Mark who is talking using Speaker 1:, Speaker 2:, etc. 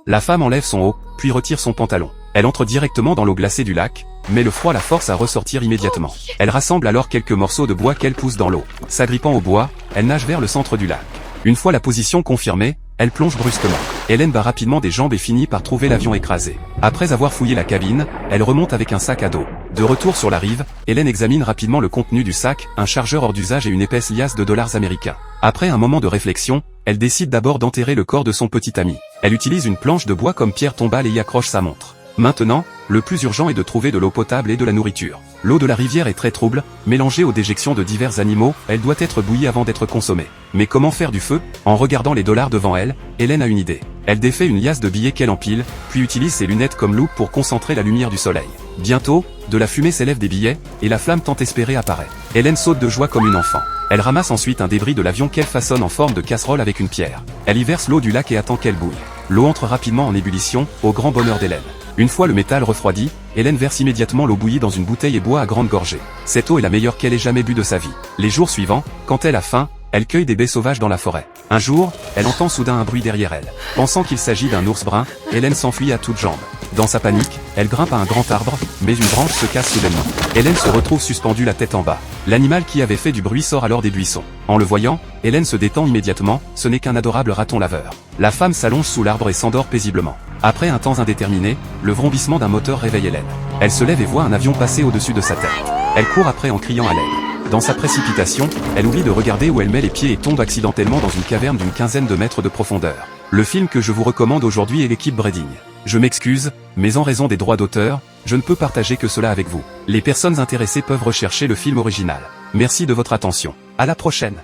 Speaker 1: La femme enlève son haut, puis retire son pantalon. Elle entre directement dans l'eau glacée du lac, mais le froid la force à ressortir immédiatement. Elle rassemble alors quelques morceaux de bois qu'elle pousse dans l'eau. S'agrippant au bois, elle nage vers le centre du lac. Une fois la position confirmée, elle plonge brusquement. Hélène bat rapidement des jambes et finit par trouver l'avion écrasé. Après avoir fouillé la cabine, elle remonte avec un sac à dos. De retour sur la rive, Hélène examine rapidement le contenu du sac, un chargeur hors d'usage et une épaisse liasse de dollars américains. Après un moment de réflexion, elle décide d'abord d'enterrer le corps de son petit ami. Elle utilise une planche de bois comme pierre tombale et y accroche sa montre. Maintenant, le plus urgent est de trouver de l'eau potable et de la nourriture. L'eau de la rivière est très trouble, mélangée aux déjections de divers animaux, elle doit être bouillie avant d'être consommée. Mais comment faire du feu? En regardant les dollars devant elle, Hélène a une idée. Elle défait une liasse de billets qu'elle empile, puis utilise ses lunettes comme loupe pour concentrer la lumière du soleil. Bientôt, de la fumée s'élève des billets, et la flamme tant espérée apparaît. Hélène saute de joie comme une enfant. Elle ramasse ensuite un débris de l'avion qu'elle façonne en forme de casserole avec une pierre. Elle y verse l'eau du lac et attend qu'elle bouille. L'eau entre rapidement en ébullition, au grand bonheur d'Hélène. Une fois le métal refroidi, Hélène verse immédiatement l'eau bouillie dans une bouteille et boit à grande gorgée. Cette eau est la meilleure qu'elle ait jamais bu de sa vie. Les jours suivants, quand elle a faim, elle cueille des baies sauvages dans la forêt. Un jour, elle entend soudain un bruit derrière elle. Pensant qu'il s'agit d'un ours brun, Hélène s'enfuit à toutes jambes. Dans sa panique, elle grimpe à un grand arbre, mais une branche se casse soudainement. Hélène se retrouve suspendue la tête en bas. L'animal qui avait fait du bruit sort alors des buissons. En le voyant, Hélène se détend immédiatement, ce n'est qu'un adorable raton laveur. La femme s'allonge sous l'arbre et s'endort paisiblement. Après un temps indéterminé, le vrombissement d'un moteur réveille Hélène. Elle se lève et voit un avion passer au-dessus de sa tête. Elle court après en criant à l'aide. Dans sa précipitation, elle oublie de regarder où elle met les pieds et tombe accidentellement dans une caverne d'une quinzaine de mètres de profondeur. Le film que je vous recommande aujourd'hui est l'équipe Breeding. Je m'excuse, mais en raison des droits d'auteur, je ne peux partager que cela avec vous. Les personnes intéressées peuvent rechercher le film original. Merci de votre attention. À la prochaine.